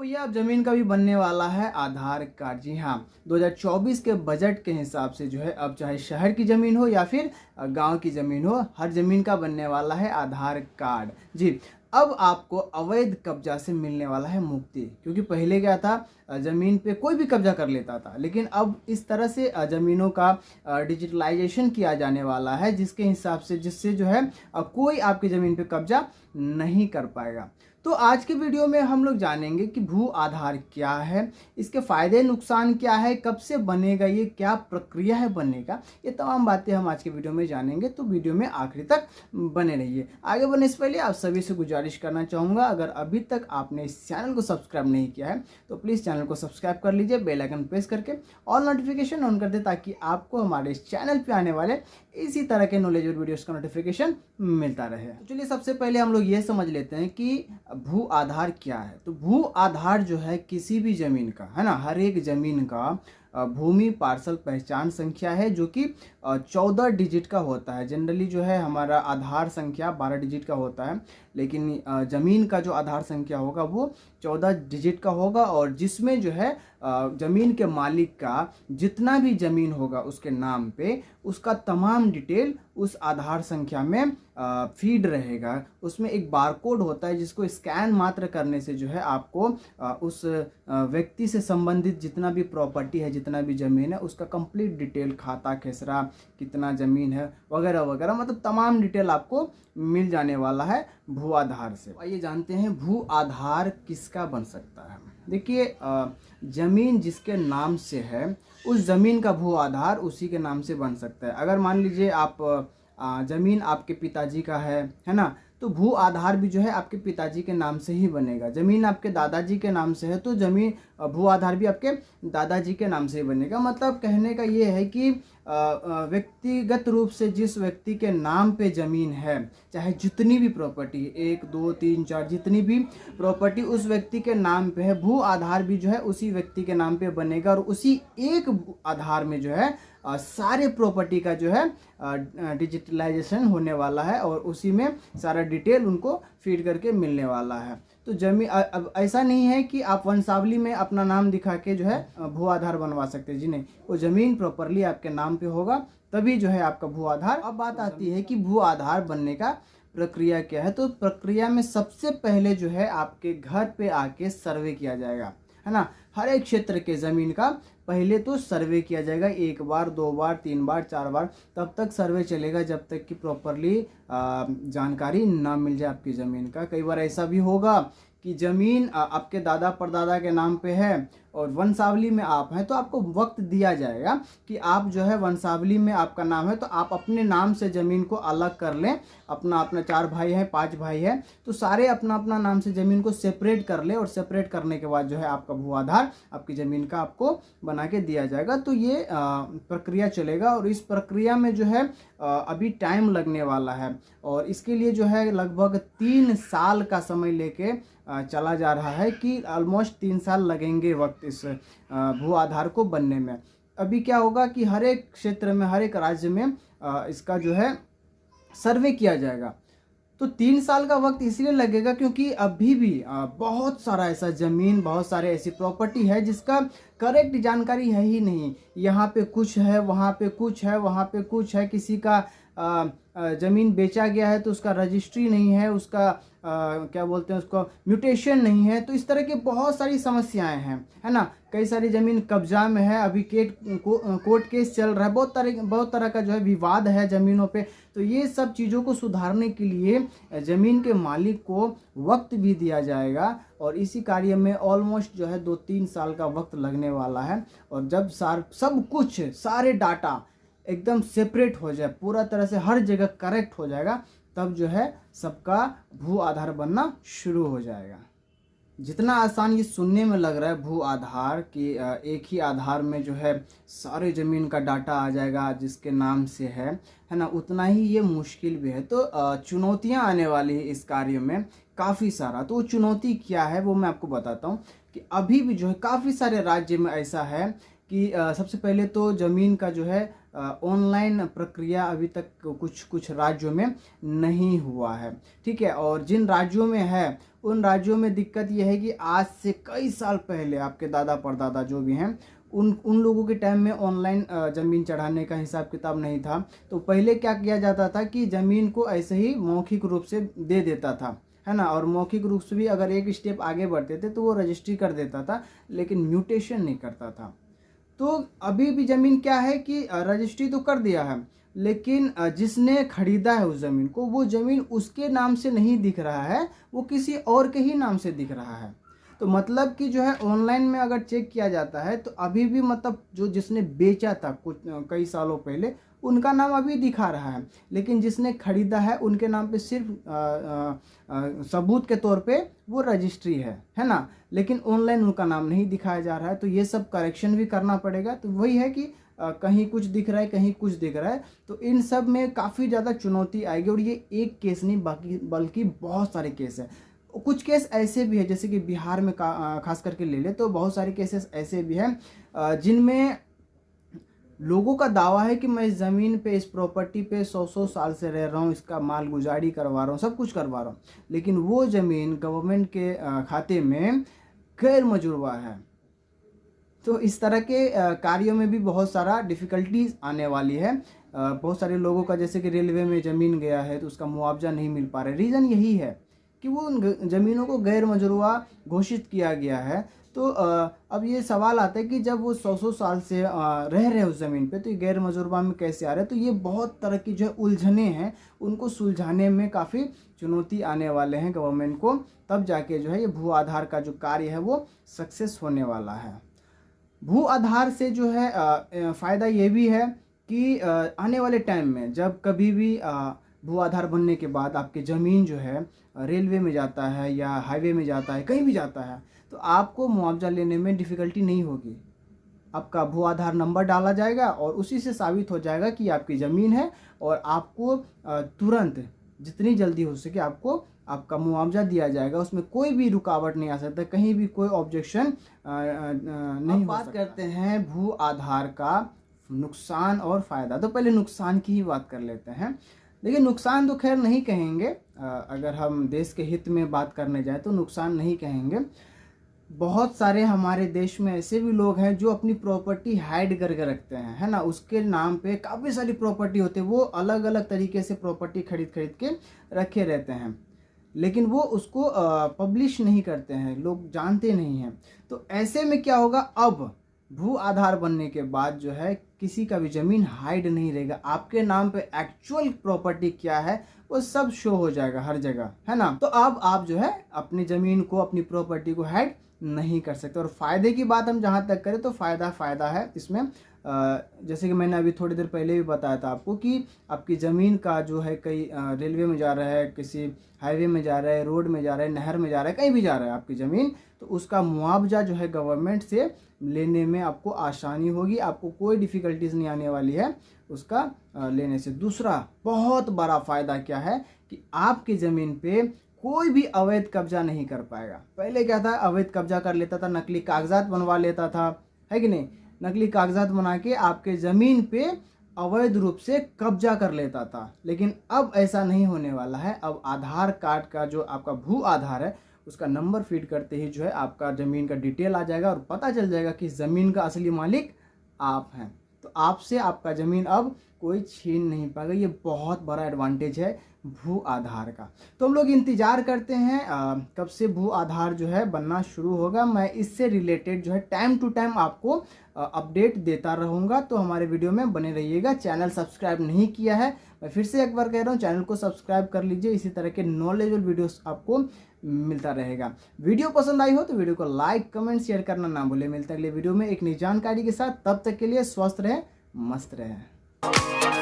भैया अब ज़मीन का भी बनने वाला है आधार कार्ड। जी हाँ, 2024 के बजट के हिसाब से जो है अब चाहे शहर की ज़मीन हो या फिर गांव की ज़मीन हो, हर ज़मीन का बनने वाला है आधार कार्ड। जी, अब आपको अवैध कब्जा से मिलने वाला है मुक्ति, क्योंकि पहले क्या था, ज़मीन पे कोई भी कब्जा कर लेता था, लेकिन अब इस तरह से ज़मीनों का डिजिटलाइजेशन किया जाने वाला है जिसके हिसाब से जिससे जो है कोई आपकी ज़मीन पे कब्जा नहीं कर पाएगा। तो आज के वीडियो में हम लोग जानेंगे कि भू आधार क्या है, इसके फायदे नुकसान क्या है, कब से बनेगा, ये क्या प्रक्रिया है बनने का, ये तमाम बातें हम आज के वीडियो में जानेंगे। तो वीडियो में आखिरी तक बने रहिए। आगे बढ़ने से पहले आप सभी से गुजारिश करना चाहूँगा, अगर अभी तक आपने इस चैनल को सब्सक्राइब नहीं किया है तो प्लीज़ चैनल को सब्सक्राइब कर लीजिए, बेल आइकन प्रेस करके ऑल नोटिफिकेशन ऑन कर दे, ताकि आपको हमारे इस चैनल पर आने वाले इसी तरह के नॉलेजेबल वीडियोस का नोटिफिकेशन मिलता रहे। तो चलिए सबसे पहले हम लोग ये समझ लेते हैं कि भू आधार क्या है। तो भू आधार जो है किसी भी जमीन का, है ना, हर एक जमीन का भूमि पार्सल पहचान संख्या है, जो कि 14 डिजिट का होता है। जनरली जो है हमारा आधार संख्या 12 डिजिट का होता है, लेकिन ज़मीन का जो आधार संख्या होगा वो 14 डिजिट का होगा, और जिसमें जो है ज़मीन के मालिक का जितना भी ज़मीन होगा उसके नाम पे, उसका तमाम डिटेल उस आधार संख्या में फीड रहेगा। उसमें एक बारकोड होता है जिसको स्कैन मात्र करने से जो है आपको उस व्यक्ति से संबंधित जितना भी प्रॉपर्टी है, जितना भी ज़मीन है, उसका कंप्लीट डिटेल, खाता खेसरा, कितना ज़मीन है वगैरह वगैरह, मतलब तमाम डिटेल आपको मिल जाने वाला है भू आधार से। आइए जानते हैं भू आधार किसका बन सकता है। देखिए, ज़मीन जिसके नाम से है उस ज़मीन का भू आधार उसी के नाम से बन सकता है। अगर मान लीजिए आप ज़मीन आपके पिताजी का है ना, तो भू आधार भी जो है आपके पिताजी के नाम से ही बनेगा। ज़मीन आपके दादाजी के नाम से है तो ज़मीन भू आधार भी आपके दादाजी के नाम से ही बनेगा। मतलब कहने का ये है कि व्यक्तिगत रूप से जिस व्यक्ति के नाम पे ज़मीन है, चाहे जितनी भी प्रॉपर्टी, 1 2 3 4 जितनी भी प्रॉपर्टी उस व्यक्ति के नाम पे है, भू आधार भी जो है उसी व्यक्ति के नाम पे बनेगा, और उसी एक आधार में जो है सारे प्रॉपर्टी का जो है डिजिटलाइजेशन होने वाला है, और उसी में सारा डिटेल उनको फीड करके मिलने वाला है। तो जमीन अब ऐसा नहीं है कि आप वंशावली में अपना नाम दिखा के जो है भू आधार बनवा सकते हैं। जी नहीं, वो ज़मीन प्रॉपरली आपके नाम पे होगा तभी जो है आपका भू आधार। अब बात आती है कि भू आधार बनने का प्रक्रिया क्या है। तो प्रक्रिया में सबसे पहले जो है आपके घर पे आके सर्वे किया जाएगा, है ना। हर एक क्षेत्र के ज़मीन का पहले तो सर्वे किया जाएगा, 1 बार 2 बार 3 बार 4 बार, तब तक सर्वे चलेगा जब तक कि प्रॉपरली जानकारी ना मिल जाए आपकी ज़मीन का। कई बार ऐसा भी होगा कि ज़मीन आपके दादा परदादा के नाम पे है और वंशावली में आप हैं, तो आपको वक्त दिया जाएगा कि आप जो है वंशावली में आपका नाम है तो आप अपने नाम से ज़मीन को अलग कर लें। अपना 4 भाई हैं, 5 भाई हैं, तो सारे अपना अपना नाम से ज़मीन को सेपरेट कर ले, और सेपरेट करने के बाद जो है आपका भू आधार आपकी ज़मीन का आपको बना के दिया जाएगा। तो ये प्रक्रिया चलेगा, और इस प्रक्रिया में जो है अभी टाइम लगने वाला है, और इसके लिए जो है लगभग 3 साल का समय लेके चला जा रहा है, कि ऑलमोस्ट 3 साल लगेंगे वक्त इस भू आधार को बनने में। अभी क्या होगा कि हर एक क्षेत्र में, हर एक राज्य में इसका जो है सर्वे किया जाएगा। तो 3 साल का वक्त इसलिए लगेगा क्योंकि अभी भी बहुत सारा ऐसा ज़मीन, बहुत सारे ऐसी प्रॉपर्टी है जिसका करेक्ट जानकारी है ही नहीं। यहाँ पे कुछ है, वहाँ पे कुछ है, वहाँ पे कुछ है, किसी का ज़मीन बेचा गया है तो उसका रजिस्ट्री नहीं है, उसका क्या बोलते हैं उसको, म्यूटेशन नहीं है। तो इस तरह की बहुत सारी समस्याएं हैं, है ना। कई सारी ज़मीन कब्जा में है, अभी कोर्ट केस चल रहा है, बहुत तरह का जो है विवाद है ज़मीनों पे। तो ये सब चीज़ों को सुधारने के लिए ज़मीन के मालिक को वक्त भी दिया जाएगा, और इसी कार्य में ऑलमोस्ट जो है 2-3 साल का वक्त लगने वाला है। और जब सब कुछ, सारे डाटा एकदम सेपरेट हो जाए, पूरा तरह से हर जगह करेक्ट हो जाएगा, तब जो है सबका भू आधार बनना शुरू हो जाएगा। जितना आसान ये सुनने में लग रहा है भू आधार कि एक ही आधार में जो है सारे ज़मीन का डाटा आ जाएगा जिसके नाम से है ना, उतना ही ये मुश्किल भी है। तो चुनौतियां आने वाली है इस कार्य में काफ़ी सारा। तो वो चुनौती क्या है वो मैं आपको बताता हूँ कि अभी भी जो है काफ़ी सारे राज्य में ऐसा है कि सबसे पहले तो ज़मीन का जो है ऑनलाइन प्रक्रिया अभी तक कुछ राज्यों में नहीं हुआ है, ठीक है। और जिन राज्यों में है उन राज्यों में दिक्कत यह है कि आज से कई साल पहले आपके दादा परदादा जो भी हैं उन लोगों के टाइम में ऑनलाइन ज़मीन चढ़ाने का हिसाब किताब नहीं था। तो पहले क्या किया जाता था कि ज़मीन को ऐसे ही मौखिक रूप से दे देता था, है ना, और मौखिक रूप से भी अगर एक स्टेप आगे बढ़ते थे तो वो रजिस्ट्री कर देता था, लेकिन म्यूटेशन नहीं करता था। तो अभी भी ज़मीन क्या है कि रजिस्ट्री तो कर दिया है, लेकिन जिसने खरीदा है उस ज़मीन को, वो ज़मीन उसके नाम से नहीं दिख रहा है, वो किसी और के ही नाम से दिख रहा है। तो मतलब कि जो है ऑनलाइन में अगर चेक किया जाता है तो अभी भी मतलब जो जिसने बेचा था कुछ कई सालों पहले, उनका नाम अभी दिखा रहा है, लेकिन जिसने खरीदा है उनके नाम पे सिर्फ सबूत के तौर पे वो रजिस्ट्री है ना, लेकिन ऑनलाइन उनका नाम नहीं दिखाया जा रहा है। तो ये सब करेक्शन भी करना पड़ेगा। तो वही है कि कहीं कुछ दिख रहा है, कहीं कुछ दिख रहा है, तो इन सब में काफ़ी ज़्यादा चुनौती आएगी। और ये एक केस नहीं बल्कि बहुत सारे केस हैं। कुछ केस ऐसे भी है, जैसे कि बिहार में खास करके ले ले तो बहुत सारे केसेस ऐसे भी हैं जिनमें लोगों का दावा है कि मैं इस ज़मीन पे, इस प्रॉपर्टी पे 100 साल से रह रहा हूँ, इसका माल गुजारी करवा रहा हूँ, सब कुछ करवा रहा हूँ, लेकिन वो ज़मीन गवर्नमेंट के खाते में गैर मजुरवा है। तो इस तरह के कार्यों में भी बहुत सारा डिफ़िकल्टीज आने वाली है। बहुत सारे लोगों का, जैसे कि रेलवे में ज़मीन गया है तो उसका मुआवजा नहीं मिल पा रहा है। रीज़न यही है कि वो उन ज़मीनों को गैर मजुरवा घोषित किया गया है। तो अब ये सवाल आता है कि जब वो 100 साल से रह रहे हैं उस ज़मीन पे, तो ये गैर मजुरबा में कैसे आ रहे हैं। तो ये बहुत तरह की जो है उलझने हैं, उनको सुलझाने में काफ़ी चुनौती आने वाले हैं गवर्नमेंट को, तब जाके जो है ये भू आधार का जो कार्य है वो सक्सेस होने वाला है। भू आधार से जो है फ़ायदा ये भी है कि आने वाले टाइम में जब कभी भी भू आधार बनने के बाद आपकी ज़मीन जो है रेलवे में जाता है या हाईवे में जाता है, कहीं भी जाता है, तो आपको मुआवजा लेने में डिफ़िकल्टी नहीं होगी। आपका भू आधार नंबर डाला जाएगा और उसी से साबित हो जाएगा कि आपकी ज़मीन है, और आपको तुरंत जितनी जल्दी हो सके आपको आपका मुआवजा दिया जाएगा। उसमें कोई भी रुकावट नहीं आ सकता, कहीं भी कोई ऑब्जेक्शन नहीं। बात करते हैं भू आधार का नुकसान और फ़ायदा। तो पहले नुकसान की ही बात कर लेते हैं। देखिए, नुकसान तो खैर नहीं कहेंगे, अगर हम देश के हित में बात करने जाए तो नुकसान नहीं कहेंगे। बहुत सारे हमारे देश में ऐसे भी लोग हैं जो अपनी प्रॉपर्टी हाइड करके रखते हैं, है ना, उसके नाम पे काफ़ी सारी प्रॉपर्टी होती है, वो अलग अलग तरीके से प्रॉपर्टी खरीद के रखे रहते हैं, लेकिन वो उसको पब्लिश नहीं करते हैं, लोग जानते नहीं हैं। तो ऐसे में क्या होगा, अब भू आधार बनने के बाद जो है किसी का भी ज़मीन हाइड नहीं रहेगा, आपके नाम पे एक्चुअल प्रॉपर्टी क्या है वो सब शो हो जाएगा हर जगह, है ना। तो अब आप जो है अपनी ज़मीन को, अपनी प्रॉपर्टी को हाइड नहीं कर सकते। और फ़ायदे की बात हम जहाँ तक करें तो फ़ायदा है इसमें। जैसे कि मैंने अभी थोड़ी देर पहले भी बताया था आपको कि आपकी ज़मीन का जो है कई रेलवे में जा रहा है, किसी हाईवे में जा रहा है, रोड में जा रहा है, नहर में जा रहा है, कहीं भी जा रहा है आपकी ज़मीन, तो उसका मुआवजा जो है गवर्नमेंट से लेने में आपको आसानी होगी, आपको कोई डिफ़िकल्टीज नहीं आने वाली है उसका लेने से। दूसरा बहुत बड़ा फ़ायदा क्या है कि आपकी ज़मीन पे कोई भी अवैध कब्जा नहीं कर पाएगा। पहले क्या था, अवैध कब्जा कर लेता था, नकली कागजात बनवा लेता था, है कि नहीं, नकली कागजात बना के आपके ज़मीन पे अवैध रूप से कब्जा कर लेता था। लेकिन अब ऐसा नहीं होने वाला है। अब आधार कार्ड का जो आपका भू आधार है उसका नंबर फीड करते ही जो है आपका ज़मीन का डिटेल आ जाएगा और पता चल जाएगा कि ज़मीन का असली मालिक आप हैं। तो आपसे आपका ज़मीन अब कोई छीन नहीं पाएगा। ये बहुत बड़ा एडवांटेज है भू आधार का। तो हम लोग इंतज़ार करते हैं कब से भू आधार जो है बनना शुरू होगा। मैं इससे रिलेटेड जो है टाइम टू टाइम आपको अपडेट देता रहूँगा, तो हमारे वीडियो में बने रहिएगा। चैनल सब्सक्राइब नहीं किया है, मैं फिर से एक बार कह रहा हूँ, चैनल को सब्सक्राइब कर लीजिए। इसी तरह के नॉलेजेबल वीडियोस आपको मिलता रहेगा। वीडियो पसंद आई हो तो वीडियो को लाइक, कमेंट, शेयर करना ना भूलें। मिलते हैं अगले वीडियो में एक नई जानकारी के साथ। तब तक के लिए स्वस्थ रहें, मस्त रहें।